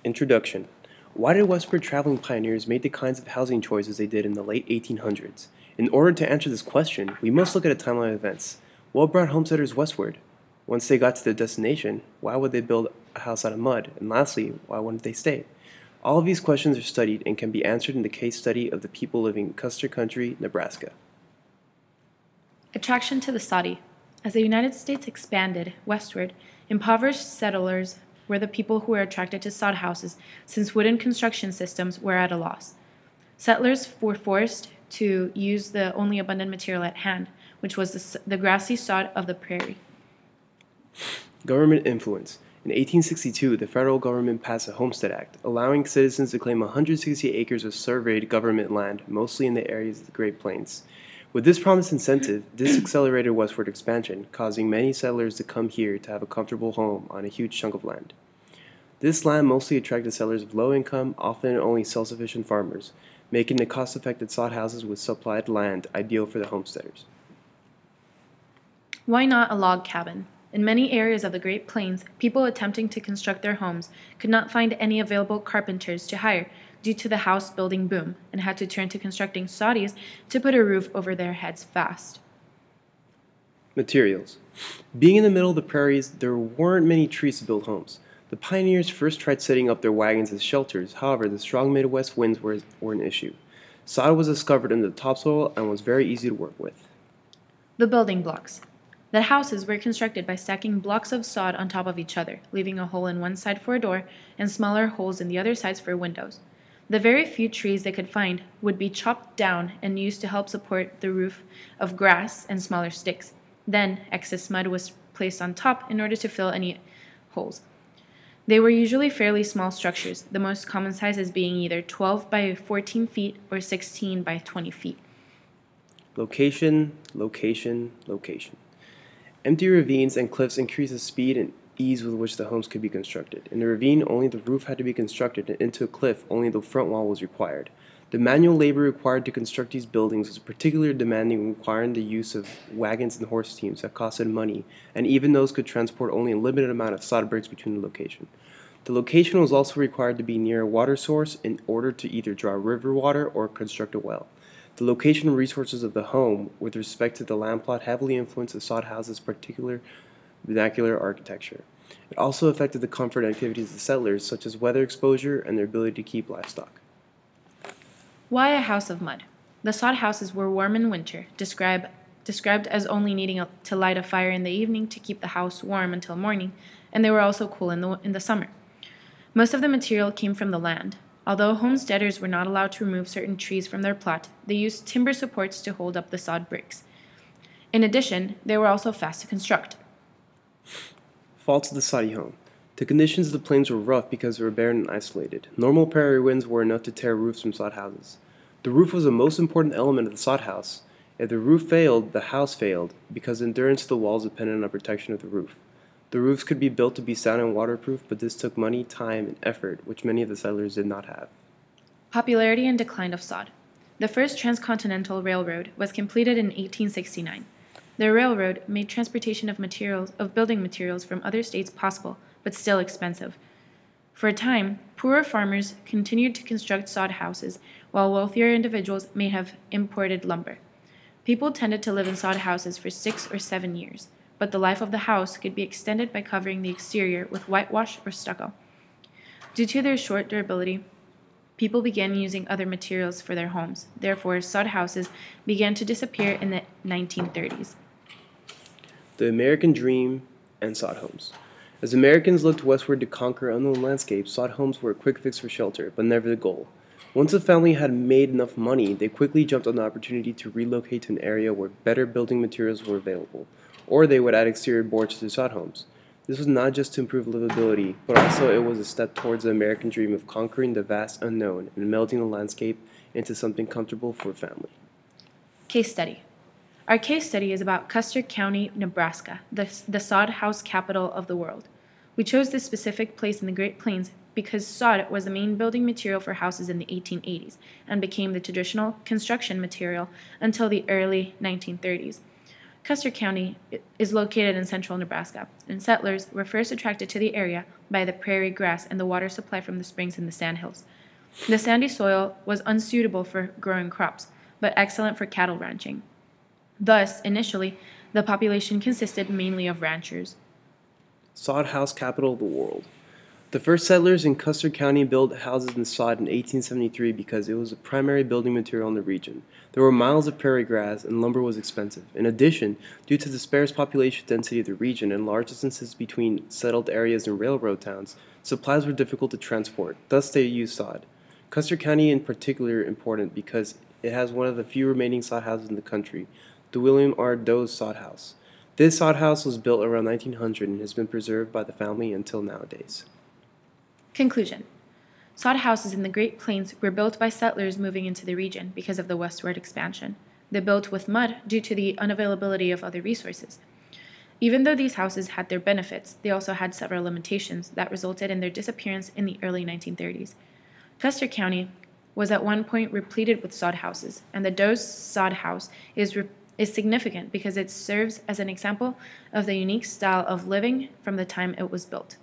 Introduction. Why did westward traveling pioneers make the kinds of housing choices they did in the late 1800s? In order to answer this question, we must look at a timeline of events. What brought homesteaders westward? Once they got to their destination, why would they build a house out of mud? And lastly, why wouldn't they stay? All of these questions are studied and can be answered in the case study of the people living in Custer Country, Nebraska. Attraction to the Soddy. As the United States expanded westward, impoverished settlers were the people who were attracted to sod houses since wooden construction systems were at a loss. Settlers were forced to use the only abundant material at hand, which was the grassy sod of the prairie. Government influence. In 1862, the federal government passed a Homestead Act, allowing citizens to claim 160 acres of surveyed government land, mostly in the areas of the Great Plains. With this promised incentive, this accelerated westward expansion, causing many settlers to come here to have a comfortable home on a huge chunk of land. This land mostly attracted settlers of low income, often only self-sufficient farmers, making the cost-effective sod houses with supplied land ideal for the homesteaders. Why not a log cabin? In many areas of the Great Plains, people attempting to construct their homes could not find any available carpenters to hire due to the house building boom and had to turn to constructing soddies to put a roof over their heads fast. Materials. Being in the middle of the prairies, there weren't many trees to build homes. The pioneers first tried setting up their wagons as shelters, however, the strong Midwest winds were an issue. Sod was discovered in the topsoil and was very easy to work with. The building blocks. The houses were constructed by stacking blocks of sod on top of each other, leaving a hole in one side for a door and smaller holes in the other sides for windows. The very few trees they could find would be chopped down and used to help support the roof of grass and smaller sticks. Then, excess mud was placed on top in order to fill any holes. They were usually fairly small structures, the most common sizes being either 12 by 14 feet or 16 by 20 feet. Location, location, location. Empty ravines and cliffs increase the speed and ease with which the homes could be constructed. In a ravine, only the roof had to be constructed, and into a cliff, only the front wall was required. The manual labor required to construct these buildings was particularly demanding, requiring the use of wagons and horse teams that costed money, and even those could transport only a limited amount of sod bricks between the location. The location was also required to be near a water source in order to either draw river water or construct a well. The location and resources of the home, with respect to the land plot, heavily influenced the sod house's particular vernacular architecture. It also affected the comfort and activities of the settlers, such as weather exposure and their ability to keep livestock. Why a house of mud? The sod houses were warm in winter, described as only needing to light a fire in the evening to keep the house warm until morning, and they were also cool in the summer. Most of the material came from the land. Although homesteaders were not allowed to remove certain trees from their plot, they used timber supports to hold up the sod bricks. In addition, they were also fast to construct. Faults of the soddy home. The conditions of the plains were rough because they were barren and isolated. Normal prairie winds were enough to tear roofs from sod houses. The roof was the most important element of the sod house. If the roof failed, the house failed, because the endurance of the walls depended on the protection of the roof. The roofs could be built to be sound and waterproof, but this took money, time, and effort, which many of the settlers did not have. Popularity and decline of sod. The first transcontinental railroad was completed in 1869. The railroad made transportation of building materials from other states possible, but still expensive. For a time, poorer farmers continued to construct sod houses, while wealthier individuals may have imported lumber. People tended to live in sod houses for 6 or 7 years, but the life of the house could be extended by covering the exterior with whitewash or stucco. Due to their short durability, people began using other materials for their homes. Therefore, sod houses began to disappear in the 1930s. The American Dream and sod homes. As Americans looked westward to conquer unknown landscapes, sod homes were a quick fix for shelter, but never the goal. Once a family had made enough money, they quickly jumped on the opportunity to relocate to an area where better building materials were available, or they would add exterior boards to their sod homes. This was not just to improve livability, but also it was a step towards the American dream of conquering the vast unknown and melding the landscape into something comfortable for a family. Case study. Our case study is about Custer County, Nebraska, the sod house capital of the world. We chose this specific place in the Great Plains because sod was the main building material for houses in the 1880s and became the traditional construction material until the early 1930s. Custer County is located in central Nebraska, and settlers were first attracted to the area by the prairie grass and the water supply from the springs in the sandhills. The sandy soil was unsuitable for growing crops, but excellent for cattle ranching. Thus, initially, the population consisted mainly of ranchers. Sod house capital of the world. The first settlers in Custer County built houses in sod in 1873 because it was a primary building material in the region. There were miles of prairie grass, and lumber was expensive. In addition, due to the sparse population density of the region and large distances between settled areas and railroad towns, supplies were difficult to transport. Thus, they used sod. Custer County in particular important because it has one of the few remaining sod houses in the country, the William R. Doe's sod house. This sod house was built around 1900 and has been preserved by the family until nowadays. Conclusion. Sod houses in the Great Plains were built by settlers moving into the region because of the westward expansion. They built with mud due to the unavailability of other resources. Even though these houses had their benefits, they also had several limitations that resulted in their disappearance in the early 1930s. Custer County was at one point repleted with sod houses, and the Doe's sod house is significant because it serves as an example of the unique style of living from the time it was built.